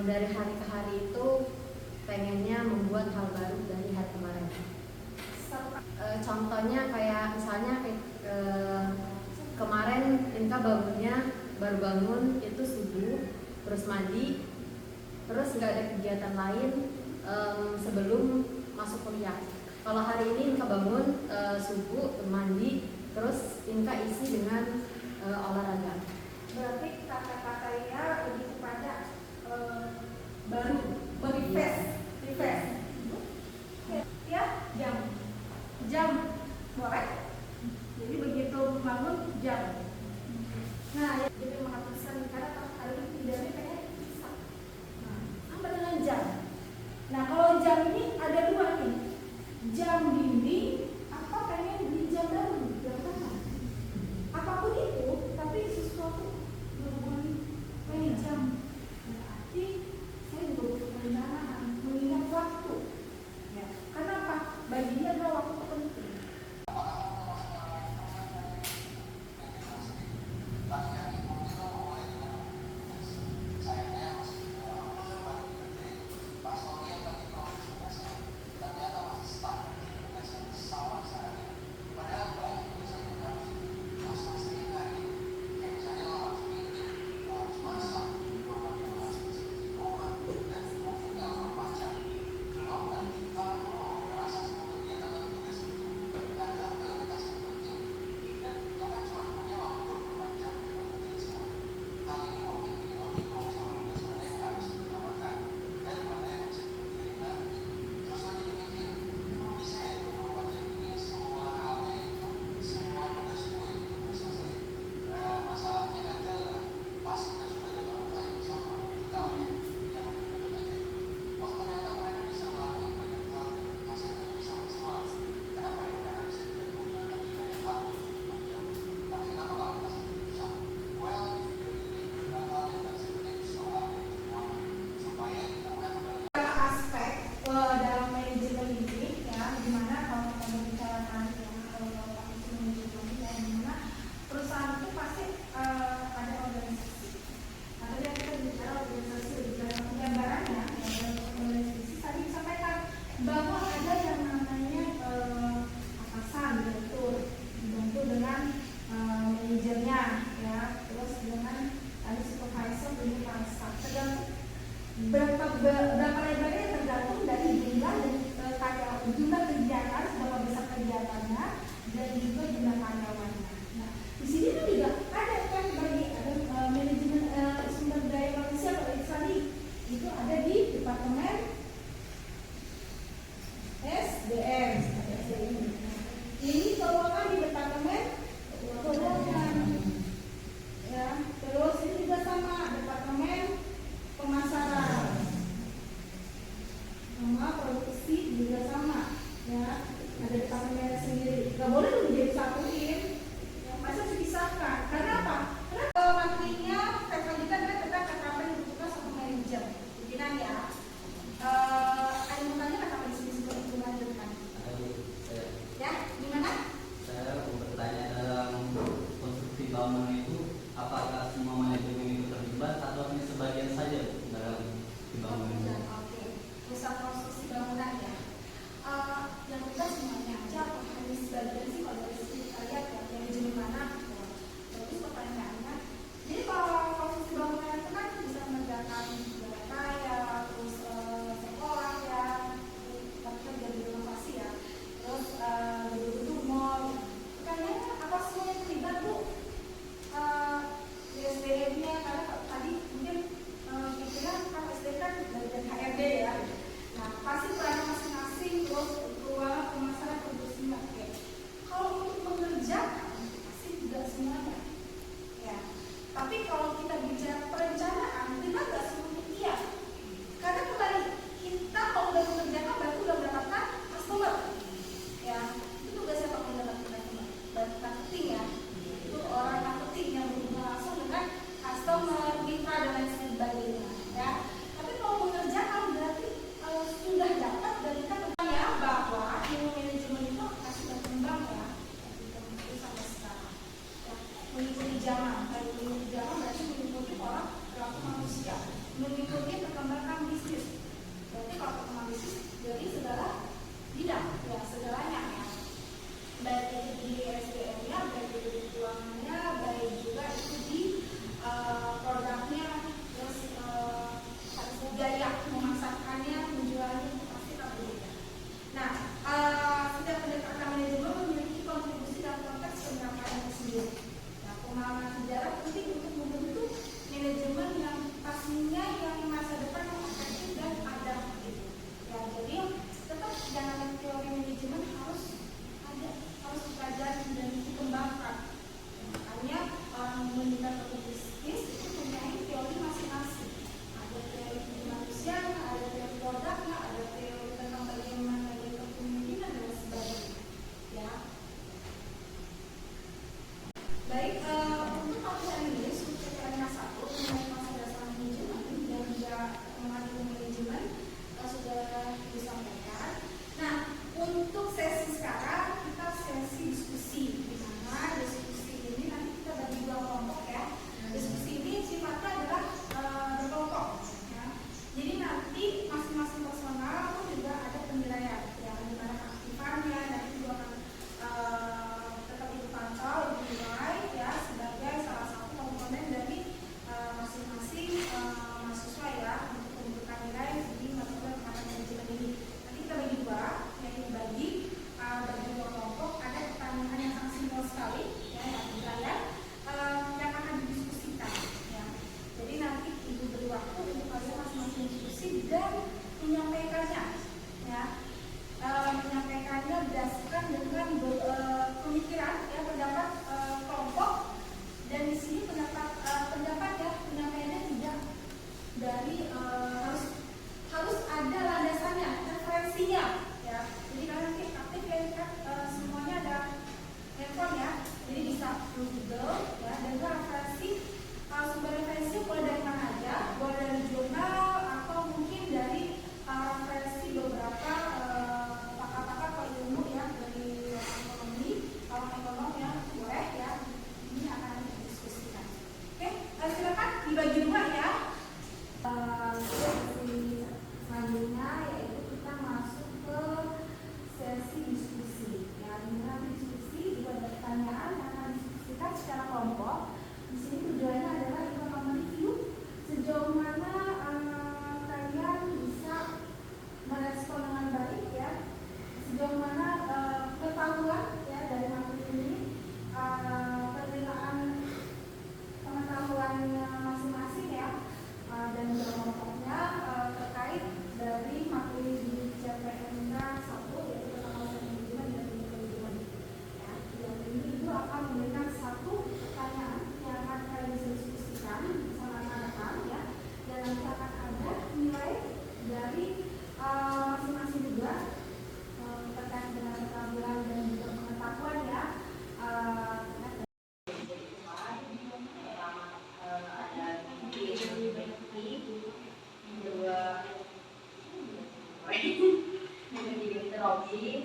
dari hari ke hari itu pengennya membuat hal baru dari hari kemarin. Contohnya kayak misalnya kemarin Inka baru bangun itu subuh, terus mandi, terus nggak ada kegiatan lain sebelum masuk kuliah. Kalau hari ini Inka bangun subuh, mandi, terus Inka isi dengan olahraga. Berarti kata-katanya lebih kepada baru, refresh. Ya, jam boleh. Jadi begitu bangun jam. Nah, ya, jadi menghabiskan karena hari ini tidaknya pengen bisa. Nah, apa dengan jam? Nah, kalau jam ini ada dua nih, jam dinding apa pengen di jam baru, jam kanan. Apapun itu, tapi sesuatu berhubungan jam. Berarti saya juga butuh perencanaan, mengingat waktu. Ya, karena apa? Bagi dia adalah waktu penting. Berapa lebarnya tergantung dari jumlah dan jumlah kegiatan, seberapa besar kegiatannya, dan juga jumlah karyawannya. Nah, di sini kan juga ada kan bagi manajemen sumber daya manusia tadi itu ada di departemen SDM. Ini keuangan di departemen keuangan. Ya, terus ini juga sama departemen pemasaran, sama produksi juga sama, ya ada departemen sendiri. Gak boleh menjadi satuin, yang masa dipisahkan. Karena apa? Karena materinya fakultas adalah tentang KKP yang dibutuhkan sama manajer. Pimpinan ya. Ada mukanya KKP di sini sebelum dilanjutkan. Ya, gimana? Saya mau bertanya.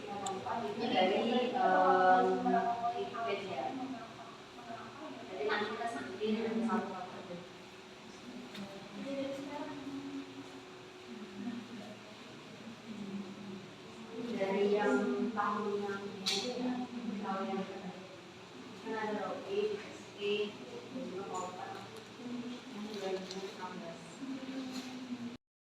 Itu dari Wikipedia. Jadi nanti kita sebutin satu-satu. Dari yang tahun yang tahun yang kan ada OE, SE, dan juga Polpa yang 2016.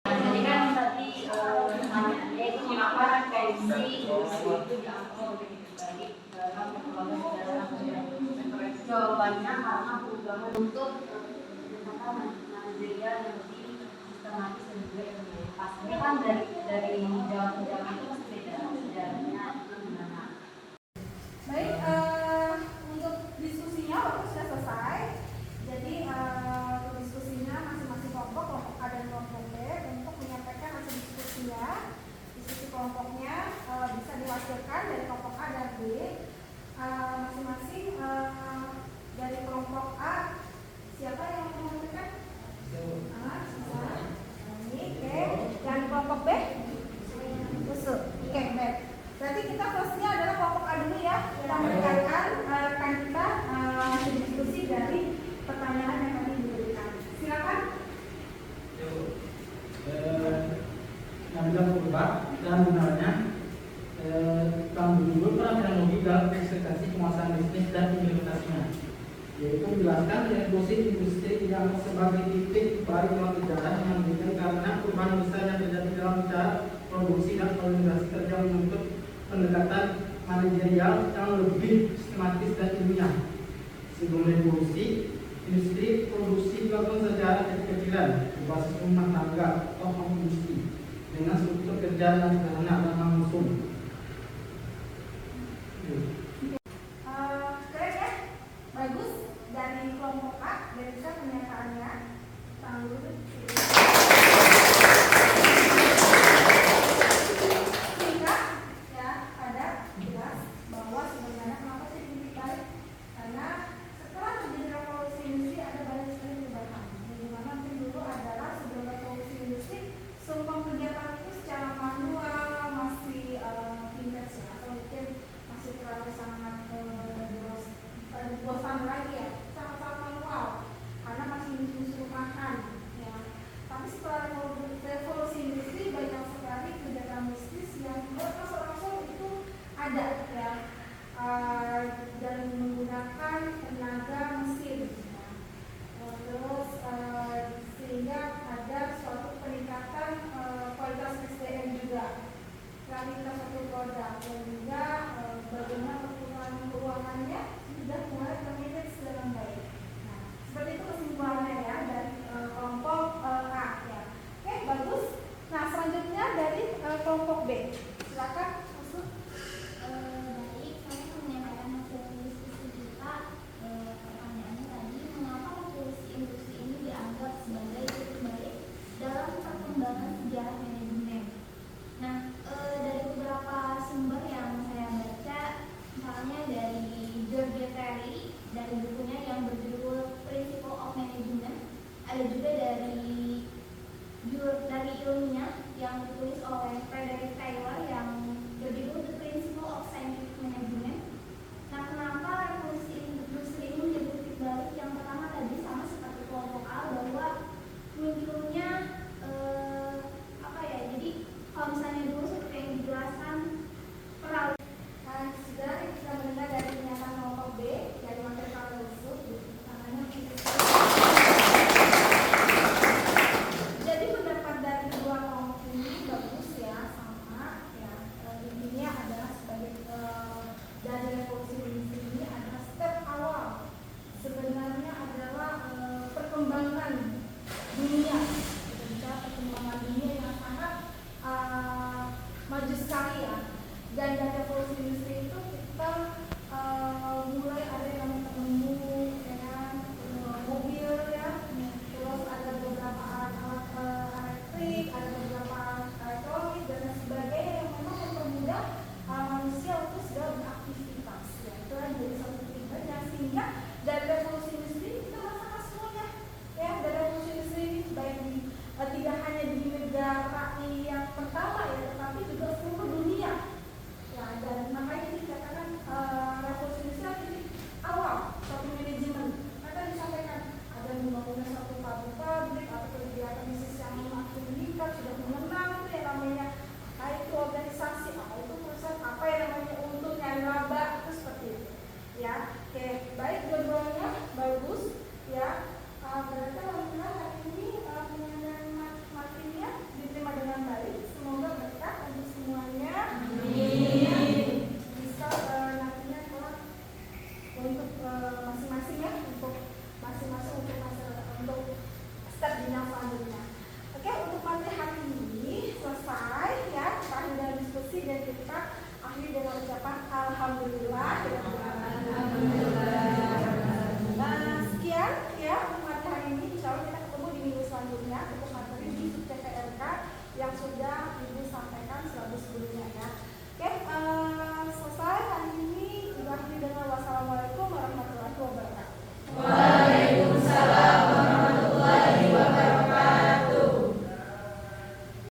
Jadi kan tadi pertanyaannya itu mengapa referensi industri itu diangkat begitu baik dalam perkembangan sejarah. Jawabannya karena perubahan untuk manajerial yang lebih sistematis dan juga ilmiah. Pastinya kan dari jawab ke jawab itu pasti beda sejarahnya itu gimana. Baik, untuk diskusinya waktu sudah selesai. Jadi untuk diskusinya masing-masing kelompok A dan kelompok B untuk menyampaikan hasil diskusinya. Diskusi kelompoknya bisa diwakilkan dari kelompok A dan B. Masing-masing dari kelompok A, siapa yang mau menyampaikan? Oke, dan kelompok B? Usul. Oke, baik. Berarti kita firstnya adalah kelompok A dulu ya. Kita mendengarkan rekan kita hasil diskusi dari pertanyaan yang tadi diberikan. Silakan. Nabila Purba dan benarnya berjudul Teknologi dalam Ekspektasi Penguasaan Bisnis dan Implementasinya, yaitu menjelaskan revolusi industri yang sebagai titik balik dalam sejarah yang menunjukkan karena perubahan besar yang terjadi dalam cara produksi dan organisasi kerja menuntut pendekatan manajerial yang lebih sistematis dan ilmiah. Sebelum revolusi industri, produksi dilakukan secara kecil-kecilan berbasis rumah tangga atau home industri dengan struktur kerja yang sederhana dan langsung. Keren ya, bagus. Dari kelompok A, dari bisa pernyataannya. Tangan dulu. Singkat ya, ada jelas bahwa sebenarnya kenapa sih titik balik? Karena setelah terjadi revolusi industri ada banyak sekali perubahan. Di mana mungkin dulu adalah sebelum revolusi industri semua kegiatan itu secara manual masih intens ya, atau mungkin masih terlalu sangat bosan lagi ya, sangat-sangat manual karena masih disuruh makan ya. Tapi setelah revolusi industri banyak sekali kegiatan bisnis yang berasal-asal itu ada ya, dan menggunakan tenaga mesin ya. Terus sehingga ada suatu peningkatan kualitas SDM juga, kualitas satu produk, dan juga bagaimana perputaran keuangannya sudah mulai termanage dengan baik. Nah, seperti itu kesimpulannya ya dari kelompok A ya. Oke, bagus. Nah, selanjutnya dari kelompok B. Silakan masuk. Baik, saya menyampaikan hasil diskusi kita. Pertanyaannya tadi, mengapa revolusi industri ini dianggap sebagai titik balik dalam perkembangan sejarah manajemen? Nah, dari beberapa sumber yang saya baca, misalnya dari George Terry dari bukunya yang berjudul Principle of Management, ada juga dari ilmunya yang ditulis oleh Frederick Taylor yang berjudul The Principle of Scientific Management. Nah, kenapa revolusi industri ini menjadi titik balik? Yang pertama tadi sama seperti kelompok A, bahwa munculnya jadi kalau misalnya dulu seperti yang dijelaskan Sudah kita mendengar dari pernyataan kelompok B dari materi kalian tersebut. Jadi pendapat dari kedua kelompok ini bagus ya, sama ya. Intinya adalah sebagai dari revolusi industri ini adalah step awal. Sebenarnya adalah perkembangan dunia, perkembangan dunia yang sangat maju sekali ya. Dan dari revolusi industri itu kita mulai ada yang ketemu dengan mobil ya, terus ada beberapa alat elektrik, ada beberapa alat elektronik dan sebagainya yang memang mempermudah manusia untuk segera beraktivitas ya. Itu jadi satu titik ya, sehingga dari revolusi industri kita merasakan semuanya ya. Dari revolusi industri ini baik di tidak hanya di negara yang pertama ya, tetapi juga seluruh dunia ya. kita akhiri dengan ucapan alhamdulillah. Nah, sekian ya untuk materi hari ini. Insya Allah kita ketemu di minggu selanjutnya untuk materi di TPRK yang sudah Ibu sampaikan selalu sebelumnya ya. Oke, selesai hari ini. Berakhir dengan wassalamualaikum warahmatullahi wabarakatuh.